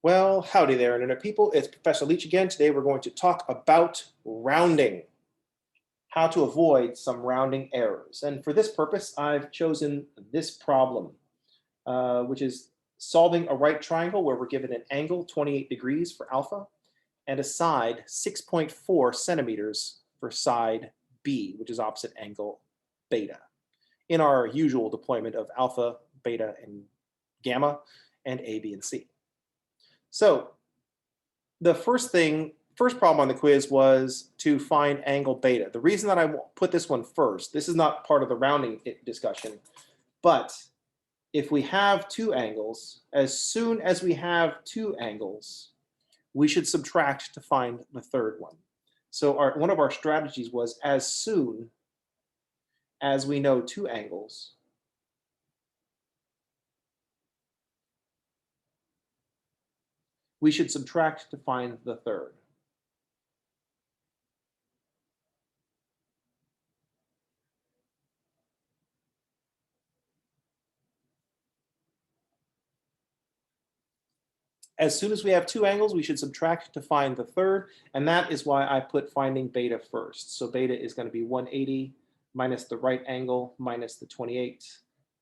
Well, howdy there, Internet people. It's Professor Leach again. Today we're going to talk about rounding, how to avoid some rounding errors. And for this purpose, I've chosen this problem, which is solving a right triangle where we're given an angle 28 degrees for alpha and a side 6.4 centimeters for side B, which is opposite angle beta, in our usual deployment of alpha, beta, and gamma, and A, B, and C. So the first problem on the quiz was to find angle beta. The reason that I put this one first, this is not part of the rounding discussion, but if we have two angles, as soon as we have two angles, we should subtract to find the third one. So one of our strategies was as soon as we know two angles, we should subtract to find the third. As soon as we have two angles, we should subtract to find the third, and that is why I put finding beta first. So beta is going to be 180 minus the right angle minus the 28,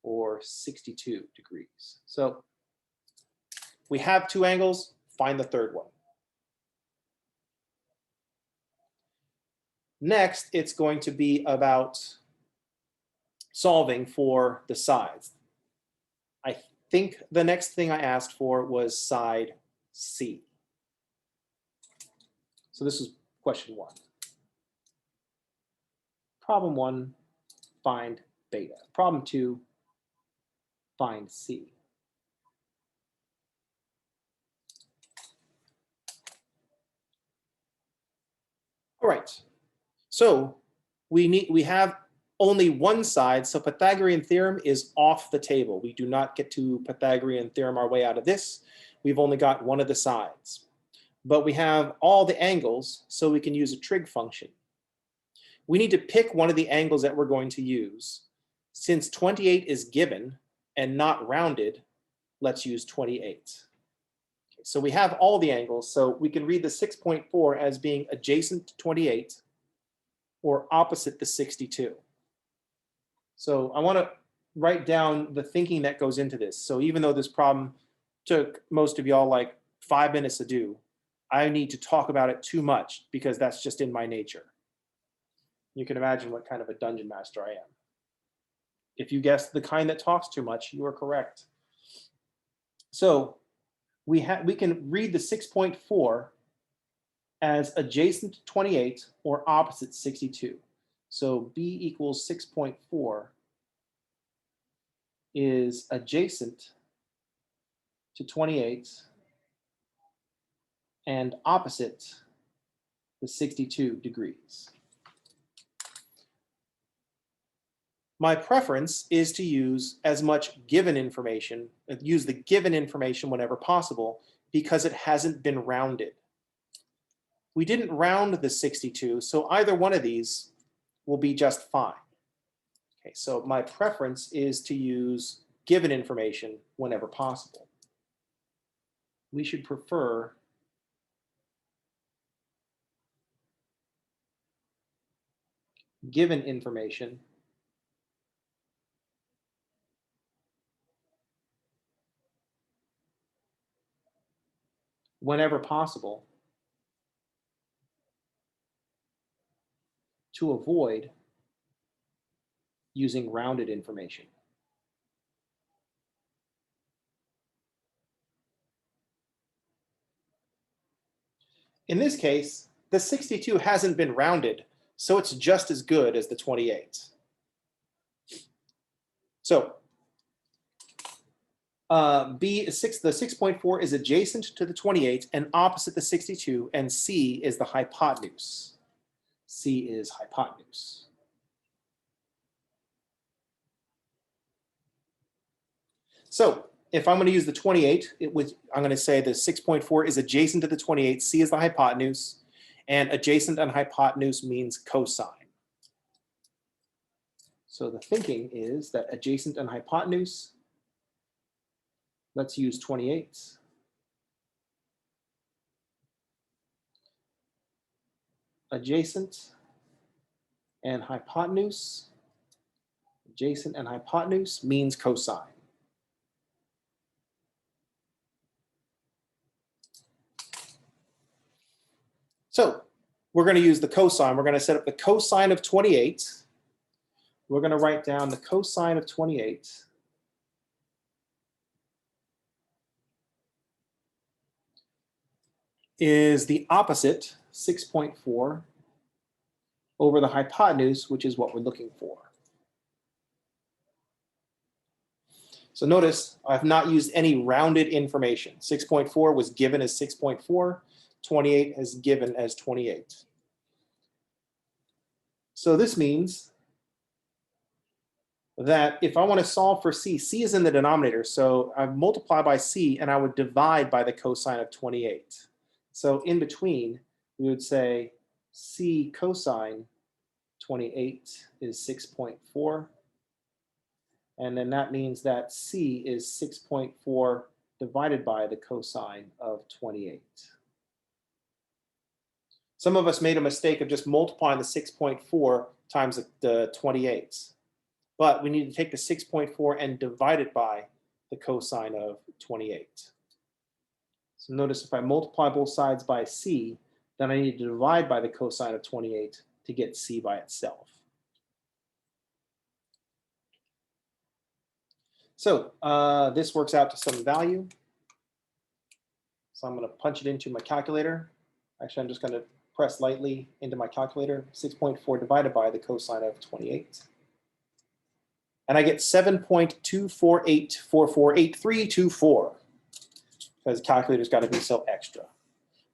or 62 degrees. So we have two angles, find the third one. Next, it's going to be about solving for the sides. I think the next thing I asked for was side C. So this is question one. Problem one, find beta. Problem two, find C. All right, so we have only one side, so Pythagorean theorem is off the table. We do not get to Pythagorean theorem our way out of this. We've only got one of the sides. But we have all the angles, so we can use a trig function. We need to pick one of the angles that we're going to use. Since 28 is given and not rounded, let's use 28. Okay, so we have all the angles, so we can read the 6.4 as being adjacent to 28 or opposite the 62. So I want to write down the thinking that goes into this. So even though this problem took most of y'all like 5 minutes to do, I need to talk about it too much because that's just in my nature. You can imagine what kind of a dungeon master I am. If you guessed the kind that talks too much, you are correct. So we can read the 6.4 as adjacent to 28 or opposite 62. So B equals 6.4 is adjacent to 28 and opposite the 62 degrees. My preference is to use as much given information, use the given information whenever possible because it hasn't been rounded. We didn't round the 62, so either one of these will be just fine. Okay, so my preference is to use given information whenever possible. We should prefer given information whenever possible to avoid using rounded information. In this case, the 62 hasn't been rounded, so it's just as good as the 28. So the 6.4 is adjacent to the 28 and opposite the 62, and C is the hypotenuse. C is hypotenuse. So if I'm going to use the 28, I'm going to say the 6.4 is adjacent to the 28. C is the hypotenuse, and adjacent and hypotenuse means cosine. So the thinking is that adjacent and hypotenuse, let's use 28. adjacent and hypotenuse. Adjacent and hypotenuse means cosine. So we're going to use the cosine. We're going to set up the cosine of 28. We're going to write down the cosine of 28 is the opposite, 6.4, over the hypotenuse, which is what we're looking for. So notice I've not used any rounded information. 6.4 was given as 6.4, 28 is given as 28. So this means that if I want to solve for c, c is in the denominator, so I multiply by c and I would divide by the cosine of 28. So in between, we would say c cosine 28 is 6.4. And then that means that c is 6.4 divided by the cosine of 28. Some of us made a mistake of just multiplying the 6.4 times the 28. But we need to take the 6.4 and divide it by the cosine of 28. So notice if I multiply both sides by c, then I need to divide by the cosine of 28 to get c by itself. So this works out to some value. So I'm going to punch it into my calculator. Actually, I'm just going to press lightly into my calculator. 6.4 divided by the cosine of 28. And I get 7.248448324 because the calculator's got to be so extra.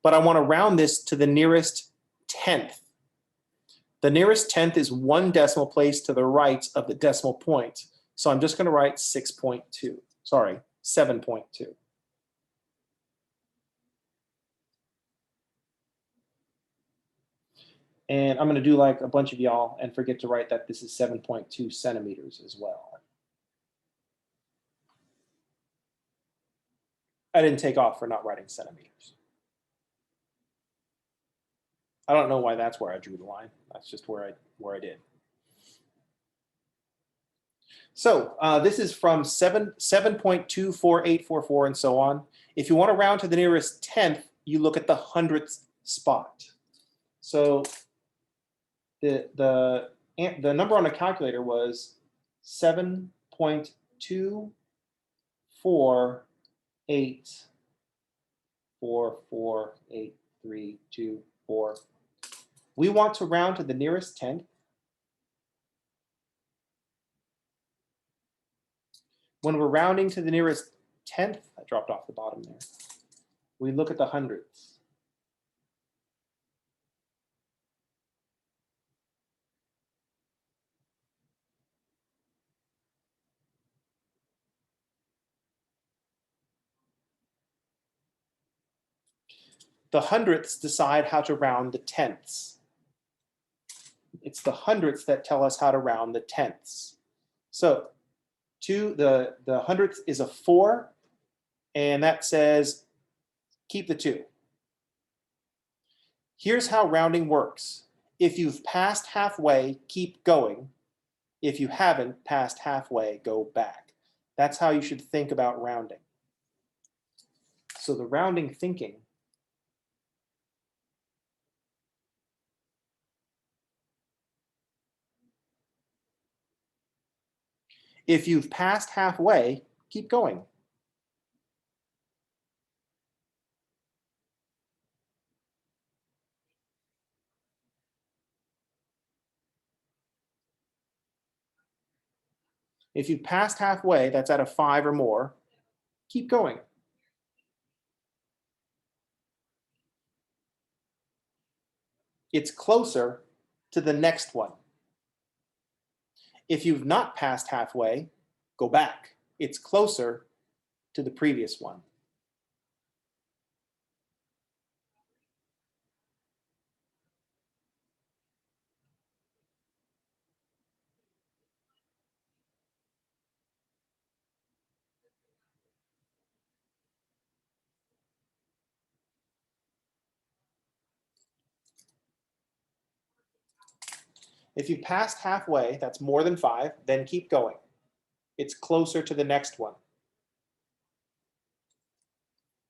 But I want to round this to the nearest tenth. The nearest tenth is one decimal place to the right of the decimal point. So I'm just going to write 7.2. And I'm going to do like a bunch of y'all and forget to write that this is 7.2 centimeters as well. I didn't take off for not writing centimeters. I don't know why that's where I drew the line. That's just where I did. So this is from 7.24844 and so on. If you want to round to the nearest tenth, you look at the hundredth spot. So the number on the calculator was 7.248448324. We want to round to the nearest tenth. When we're rounding to the nearest tenth, I dropped off the bottom there, we look at the hundredths. The hundredths decide how to round the tenths. It's the hundredths that tell us how to round the tenths. So the hundredth is a 4, and that says keep the 2. Here's how rounding works. If you've passed halfway, keep going. If you haven't passed halfway, go back. That's how you should think about rounding. So the rounding thinking if you've passed halfway, keep going. If you've passed halfway, that's at a 5 or more, keep going. It's closer to the next one. If you've not passed halfway, go back. It's closer to the previous one. If you passed halfway, that's more than 5, then keep going. It's closer to the next one.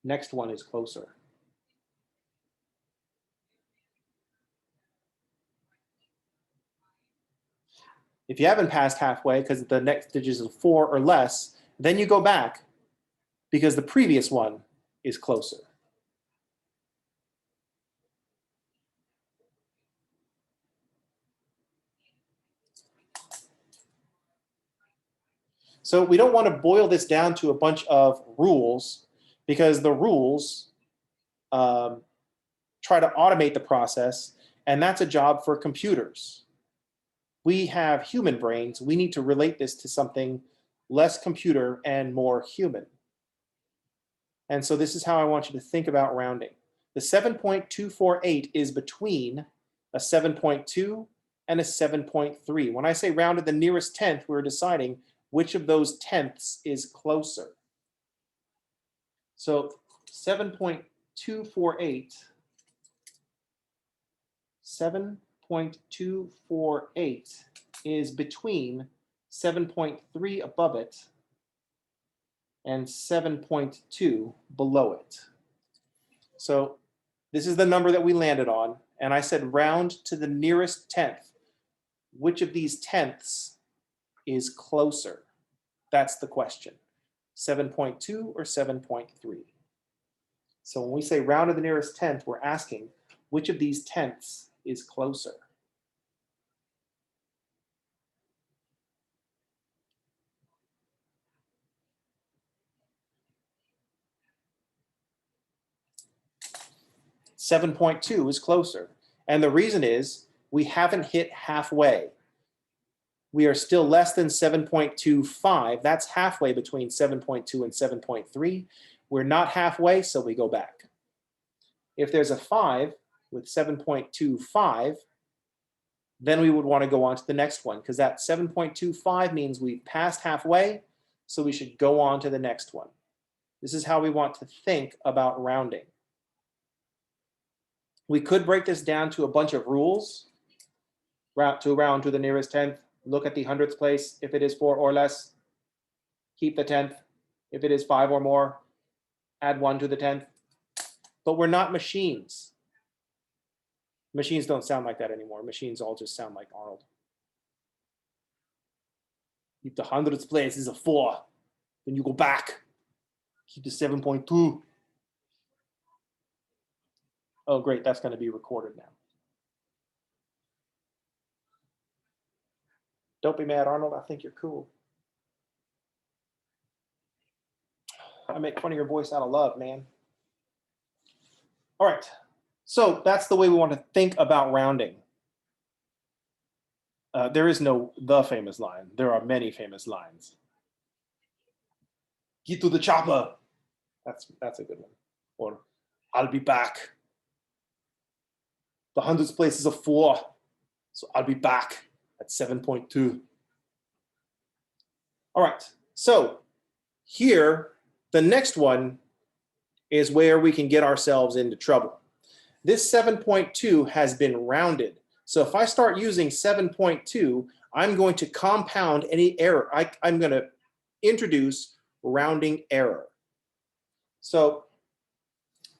Next one is closer. If you haven't passed halfway because the next digit is 4 or less, then you go back because the previous one is closer. So we don't want to boil this down to a bunch of rules because the rules try to automate the process, and that's a job for computers. We have human brains. We need to relate this to something less computer and more human. And so this is how I want you to think about rounding. The 7.248 is between a 7.2 and a 7.3. When I say round to the nearest tenth, we're deciding which of those tenths is closer. So 7.248, 7.248 is between 7.3 above it and 7.2 below it. So this is the number that we landed on, and I said round to the nearest tenth. Which of these tenths is closer? That's the question. 7.2 or 7.3? So when we say round to the nearest tenth, we're asking which of these tenths is closer? $7.2 is closer. And the reason is we haven't hit halfway. We are still less than 7.25. That's halfway between 7.2 and 7.3. We're not halfway, so we go back. If there's a 5 with 7.25, then we would want to go on to the next one because that 7.25 means we've passed halfway, so we should go on to the next one. This is how we want to think about rounding. We could break this down to a bunch of rules. Round to the nearest tenth, look at the hundredths place. If it is 4 or less, keep the tenth. If it is 5 or more, add 1 to the tenth. But we're not machines. Machines don't sound like that anymore. Machines all just sound like Arnold. If the hundredths place is a 4, then you go back. Keep the 7.2. Oh, great, that's going to be recorded now. Don't be mad, Arnold. I think you're cool. I make fun of your voice out of love, man. All right, so that's the way we want to think about rounding. There is no the famous line. There are many famous lines. Get to the chopper. That's a good one. Or I'll be back. The hundredths place is a 4, so I'll be back at 7.2. All right, so here, the next one is where we can get ourselves into trouble. This 7.2 has been rounded. So if I start using 7.2, I'm going to compound any error. I'm going to introduce rounding error. So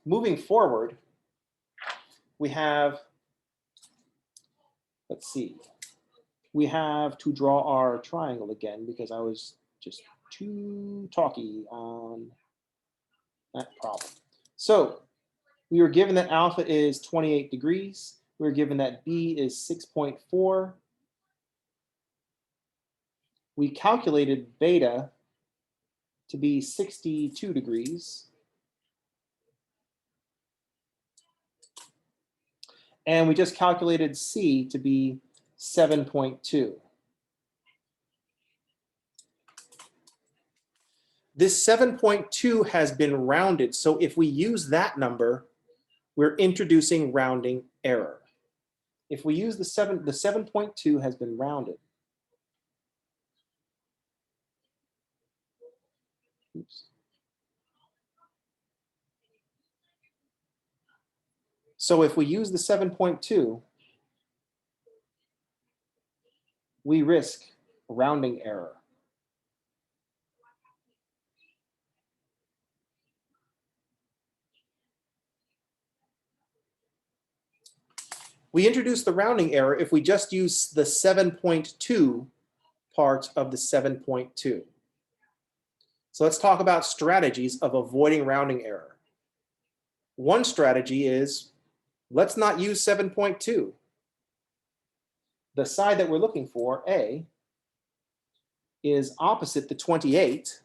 moving forward, we have, let's see, we have to draw our triangle again because I was just too talky on that problem. So we were given that alpha is 28 degrees. We were given that B is 6.4. We calculated beta to be 62 degrees. And we just calculated C to be 7.2. This 7.2 has been rounded. So if we use that number, we're introducing rounding error. If we use the 7.2 has been rounded. Oops. So if we use the 7.2, we risk rounding error. We introduce the rounding error if we just use the 7.2 part of the 7.2. So let's talk about strategies of avoiding rounding error. One strategy is, let's not use 7.2. The side that we're looking for, A, is opposite the 28,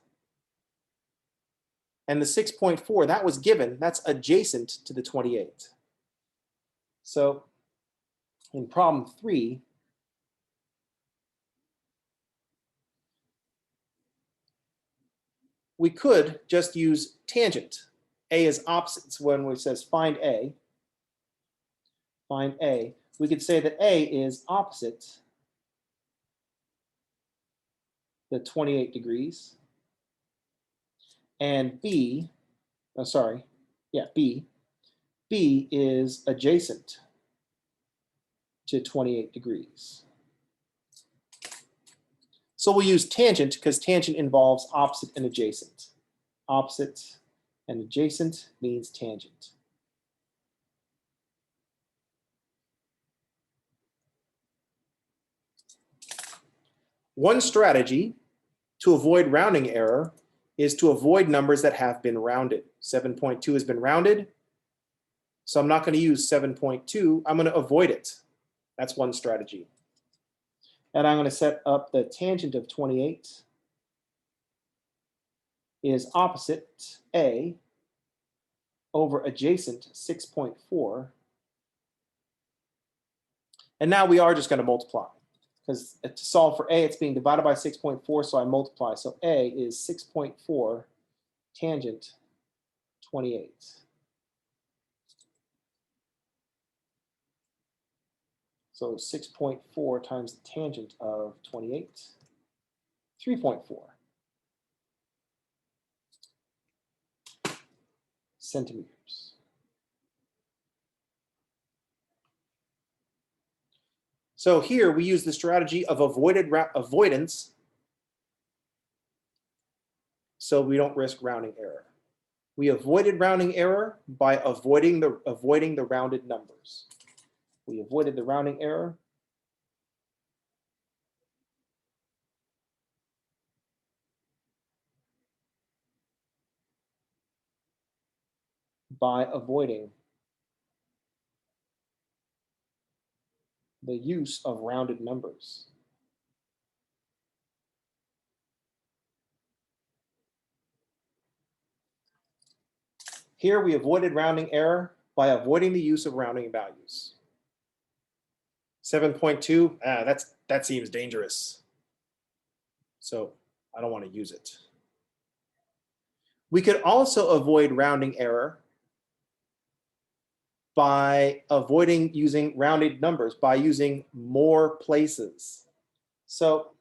and the 6.4, that was given, that's adjacent to the 28. So in problem 3, we could just use tangent. A is opposite. So when it says find A, we could say that A is opposite the 28 degrees, and B is adjacent to 28 degrees. So we'll use tangent because tangent involves opposite and adjacent. Opposite and adjacent means tangent. One strategy to avoid rounding error is to avoid numbers that have been rounded. 7.2 has been rounded, so I'm not going to use 7.2. I'm going to avoid it. That's one strategy. And I'm going to set up the tangent of 28 is opposite A over adjacent 6.4. And now we are just going to multiply, because to solve for A, it's being divided by 6.4, so I multiply. So A is 6.4 tangent 28. So 6.4 times the tangent of 28, 3.4 centimeters. So here we use the strategy of avoidance so we don't risk rounding error. We avoided rounding error by avoiding the rounded numbers. We avoided the rounding error by avoiding the use of rounded numbers. Here we avoided rounding error by avoiding the use of rounding values. 7.2, that seems dangerous. So I don't want to use it. We could also avoid rounding error by avoiding using rounded numbers, by using more places. So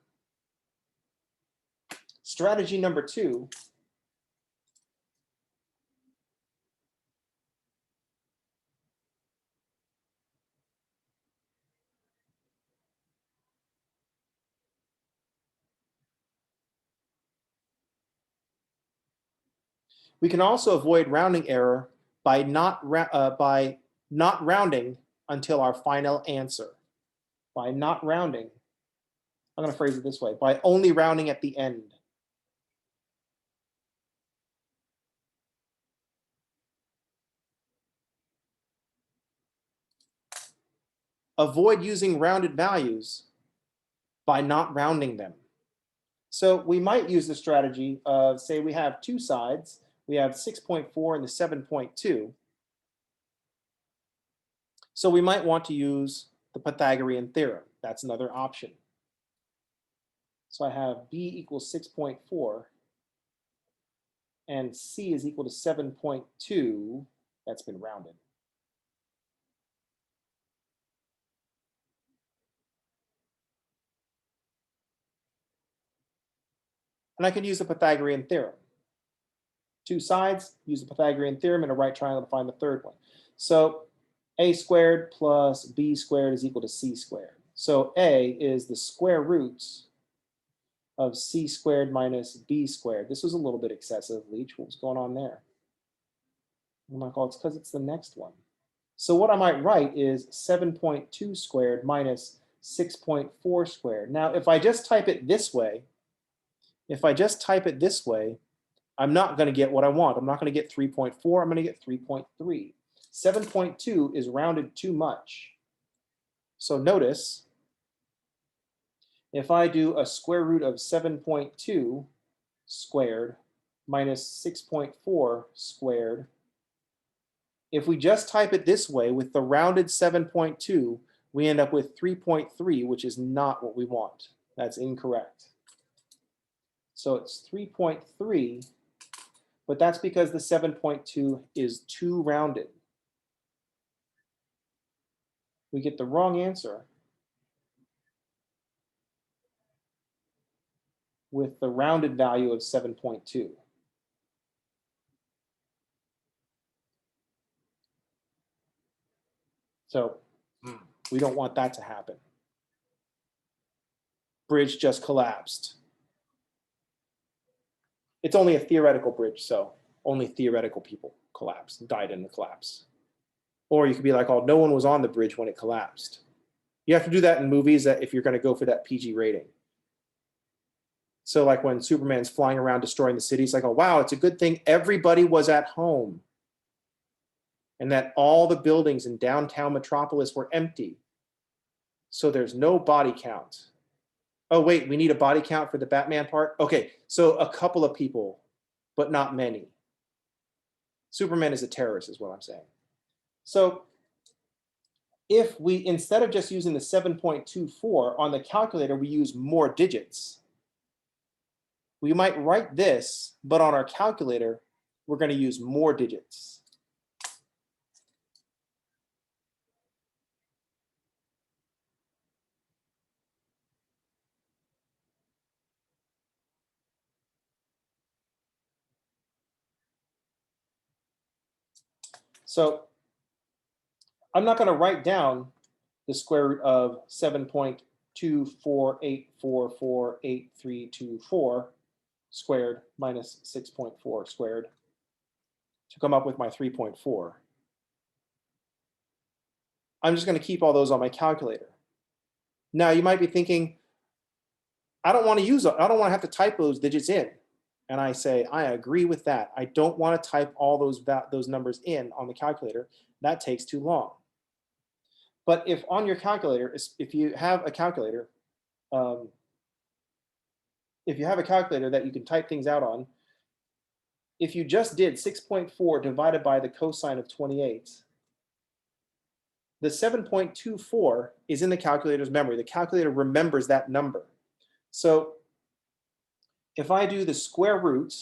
strategy number 2, we can also avoid rounding error by not rounding until our final answer. By not rounding, I'm going to phrase it this way, by only rounding at the end. Avoid using rounded values by not rounding them. So we might use the strategy of, say we have two sides, we have 6.4 and the 7.2. So we might want to use the Pythagorean theorem. That's another option. So I have B equals 6.4 and C is equal to 7.2. That's been rounded. And I can use the Pythagorean theorem. Two sides, use the Pythagorean theorem in a right triangle to find the third one. So A squared plus B squared is equal to C squared. So A is the square root of C squared minus B squared. This was a little bit excessive, Leach. What was going on there? I'm like, oh, it's because it's the next one. So what I might write is 7.2 squared minus 6.4 squared. Now, if I just type it this way, I'm not going to get what I want. I'm not going to get 3.4. I'm going to get 3.3. 7.2 is rounded too much. So notice, if I do a square root of 7.2 squared minus 6.4 squared, if we just type it this way with the rounded 7.2, we end up with 3.3, which is not what we want. That's incorrect. So it's 3.3, but that's because the 7.2 is too rounded. We get the wrong answer with the rounded value of 7.2. So we don't want that to happen. Bridge just collapsed. It's only a theoretical bridge, so only theoretical people collapsed, died in the collapse. Or you could be like, oh, no one was on the bridge when it collapsed. You have to do that in movies that if you're going to go for that PG rating. So like when Superman's flying around destroying the city, it's like, oh, wow, it's a good thing everybody was at home and that all the buildings in downtown Metropolis were empty. So there's no body count. Oh, wait, we need a body count for the Batman part? Okay, so a couple of people, but not many. Superman is a terrorist is what I'm saying. So if we, instead of just using the 7.24 on the calculator, we use more digits. We might write this, but on our calculator, we're going to use more digits. So I'm not going to write down the square root of 7.248448324 squared minus 6.4 squared to come up with my 3.4. I'm just going to keep all those on my calculator. Now you might be thinking, I don't want to have to type those digits in. And I say, I agree with that. I don't want to type all those numbers in on the calculator. That takes too long. But if on your calculator, if you have a calculator, that you can type things out on, if you just did 6.4 divided by the cosine of 28, the 7.24 is in the calculator's memory. The calculator remembers that number. So if I do the square root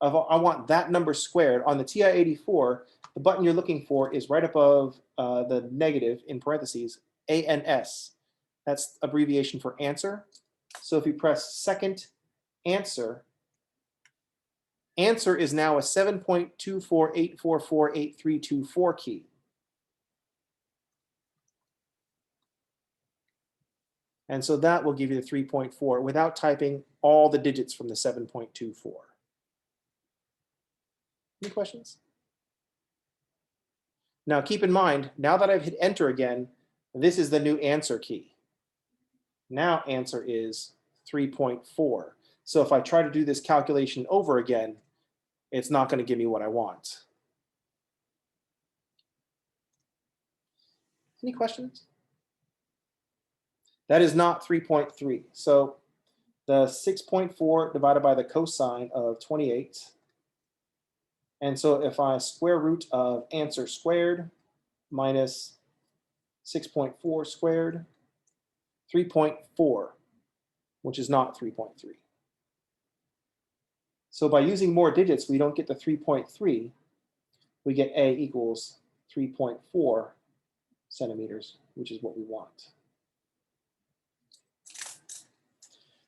of, I want that number squared, on the TI-84, the button you're looking for is right above the negative in parentheses, ANS. That's abbreviation for answer. So if you press second answer, answer is now a 7.248448324 key. And so that will give you the 3.4 without typing all the digits from the 7.24. Any questions? Now keep in mind, now that I've hit enter again, this is the new answer key. Now answer is 3.4. So if I try to do this calculation over again, it's not going to give me what I want. Any questions? That is not 3.3. So the 6.4 divided by the cosine of 28. And so if I square root of answer squared minus 6.4 squared, 3.4, which is not 3.3. So by using more digits, we don't get the 3.3. We get A equals 3.4 centimeters, which is what we want.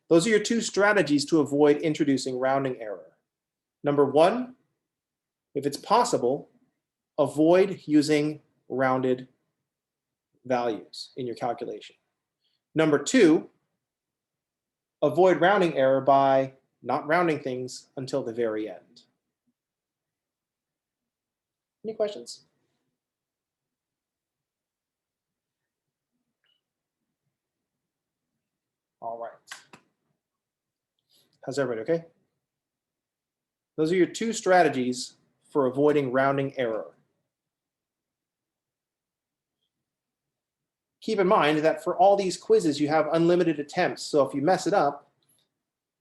Those are your two strategies to avoid introducing rounding error. Number one, if it's possible, avoid using rounded values in your calculation. Number two, avoid rounding error by not rounding things until the very end. Any questions? All right. How's everybody okay? Those are your two strategies for avoiding rounding error. Keep in mind that for all these quizzes, you have unlimited attempts. So if you mess it up,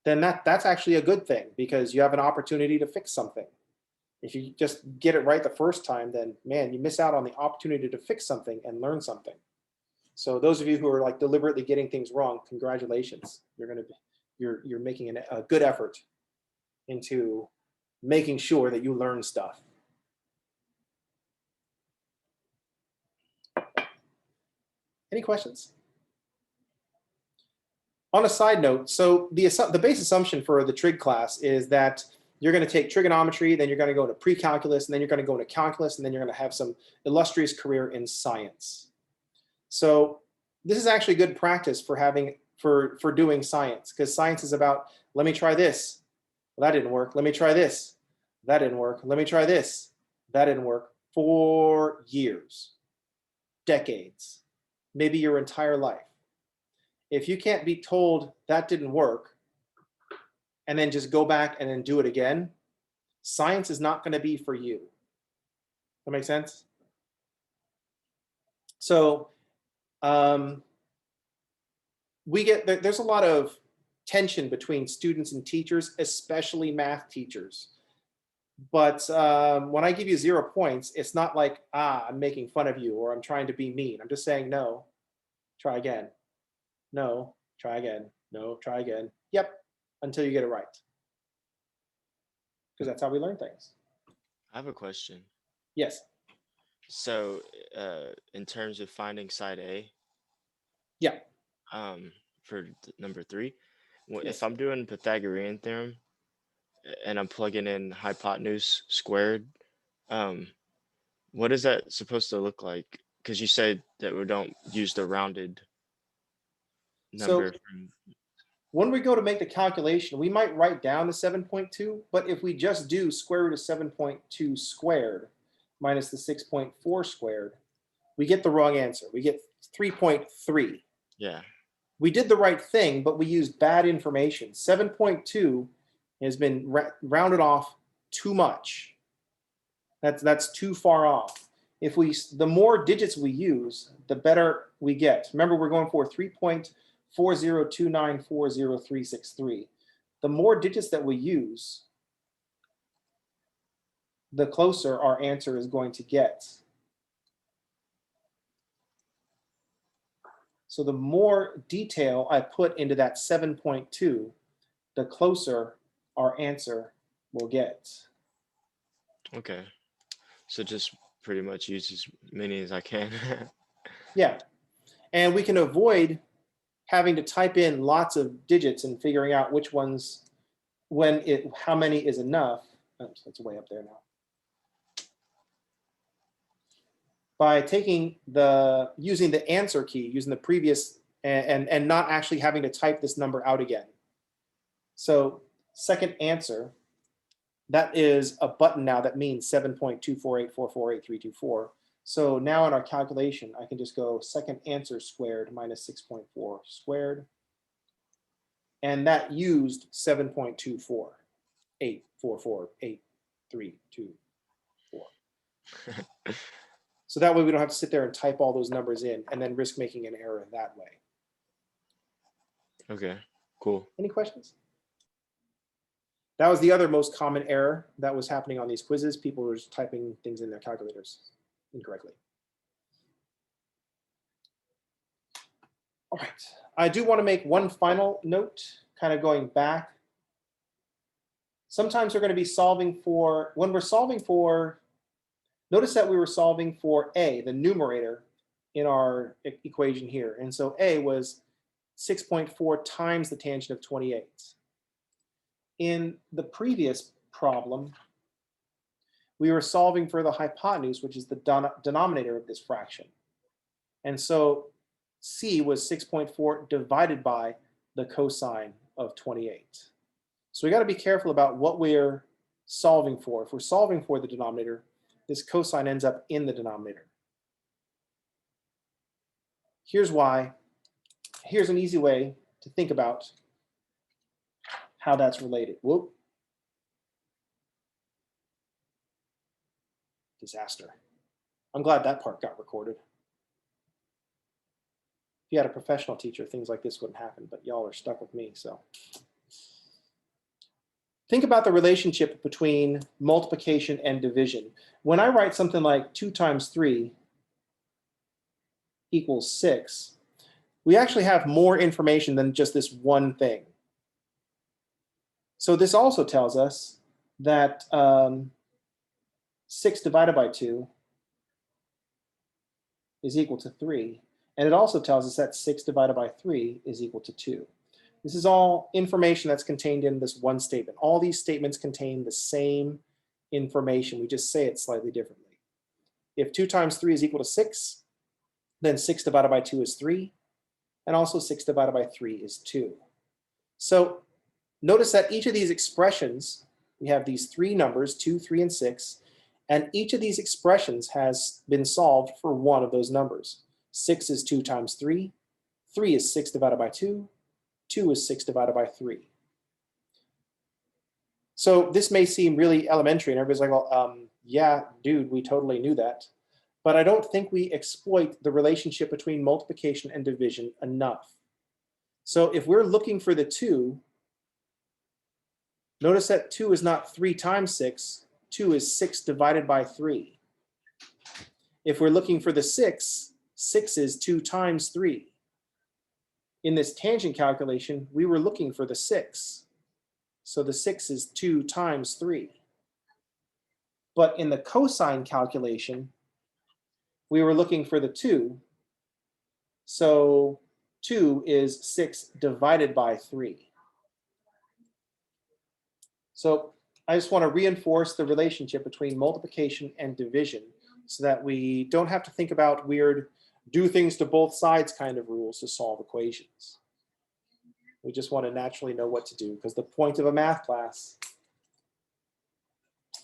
then that's actually a good thing because you have an opportunity to fix something. If you just get it right the first time, then man, you miss out on the opportunity to fix something and learn something. So those of you who are like deliberately getting things wrong, congratulations. You're making a good effort into making sure that you learn stuff. Any questions? On a side note, so the base assumption for the trig class is that you're going to take trigonometry, then you're going to go into pre-calculus, and then you're going to go into calculus, and then you're going to have some illustrious career in science. So this is actually good practice for doing science, because science is about, let me try this. Well, that didn't work. Let me try this. That didn't work. Let me try this. That didn't work. For years, decades, maybe your entire life. If you can't be told that didn't work and then just go back and then do it again, science is not going to be for you. That makes sense? So there's a lot of tension between students and teachers, especially math teachers. But when I give you 0 points, it's not like, I'm making fun of you or I'm trying to be mean. I'm just saying, no, try again. No, try again. No, try again. Yep, until you get it right. Because that's how we learn things. I have a question. Yes. So, in terms of finding side A, Yeah. for number 3, if Yes. I'm doing Pythagorean theorem and I'm plugging in hypotenuse squared, what is that supposed to look like? Because you said that we don't use the rounded So number from. when we go to make the calculation, we might write down the 7.2, but if we just do square root of 7.2 squared minus the 6.4 squared, we get the wrong answer. We get 3.3. Yeah. We did the right thing, but we used bad information. 7.2 has been rounded off too much. That's too far off. The more digits we use, the better we get. Remember, we're going for 3.40294033. The more digits that we use, the closer our answer is going to get. So the more detail I put into that 7.2, the closer our answer will get. Okay. So just pretty much use as many as I can. Yeah. And we can avoid having to type in lots of digits and figuring out which ones, how many is enough. Oops, that's way up there now. By using the answer key, using the previous, and not actually having to type this number out again. So second answer, that is a button now that means 7.248448324. So now in our calculation, I can just go second answer squared minus 6.4 squared. And that used 7.248448324. So that way we don't have to sit there and type all those numbers in and then risk making an error that way. Okay, cool. Any questions? That was the other most common error that was happening on these quizzes. People were just typing things in their calculators incorrectly. All right, I do want to make one final note, kind of going back. Sometimes we're going to be solving for, when we're solving for, notice that we were solving for A, the numerator in our equation here. And so A was 6.4 times the tangent of 28. In the previous problem, we were solving for the hypotenuse, which is the denominator of this fraction. And so C was 6.4 divided by the cosine of 28. So we got to be careful about what we're solving for. If we're solving for the denominator, this cosine ends up in the denominator. Here's why. Here's an easy way to think about how that's related. Whoop. Disaster. I'm glad that part got recorded. If you had a professional teacher, things like this wouldn't happen, but y'all are stuck with me, so. Think about the relationship between multiplication and division. When I write something like 2 times 3 equals 6, we actually have more information than just this one thing. So this also tells us that 6 divided by 2 is equal to 3. And it also tells us that 6 divided by 3 is equal to 2. This is all information that's contained in this one statement. All these statements contain the same information. We just say it slightly differently. If 2 times 3 is equal to 6, then 6 divided by 2 is 3. And also 6 divided by 3 is 2. So notice that each of these expressions, we have these three numbers, 2, 3, and 6, and each of these expressions has been solved for one of those numbers. 6 is 2 times 3, 3 is 6 divided by 2, 2 is 6 divided by 3. So this may seem really elementary, and everybody's like, well, yeah, dude, we totally knew that. But I don't think we exploit the relationship between multiplication and division enough. So if we're looking for the 2, notice that 2 is not 3 times 6, 2 is 6 divided by 3. If we're looking for the 6, 6 is 2 times 3. In this tangent calculation, we were looking for the 6. So the 6 is 2 times 3. But in the cosine calculation, we were looking for the 2. So 2 is 6 divided by 3. So I just want to reinforce the relationship between multiplication and division so that we don't have to think about weird do things to both sides kind of rules to solve equations. We just want to naturally know what to do, because the point of a math class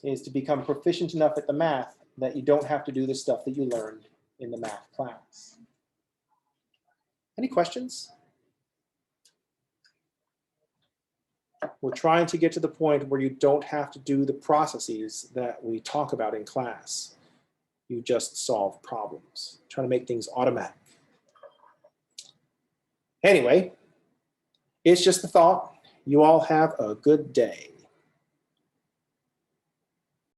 is to become proficient enough at the math that you don't have to do the stuff that you learned in the math class. Any questions? We're trying to get to the point where you don't have to do the processes that we talk about in class. You just solve problems, trying to make things automatic. Anyway, it's just a thought. You all have a good day.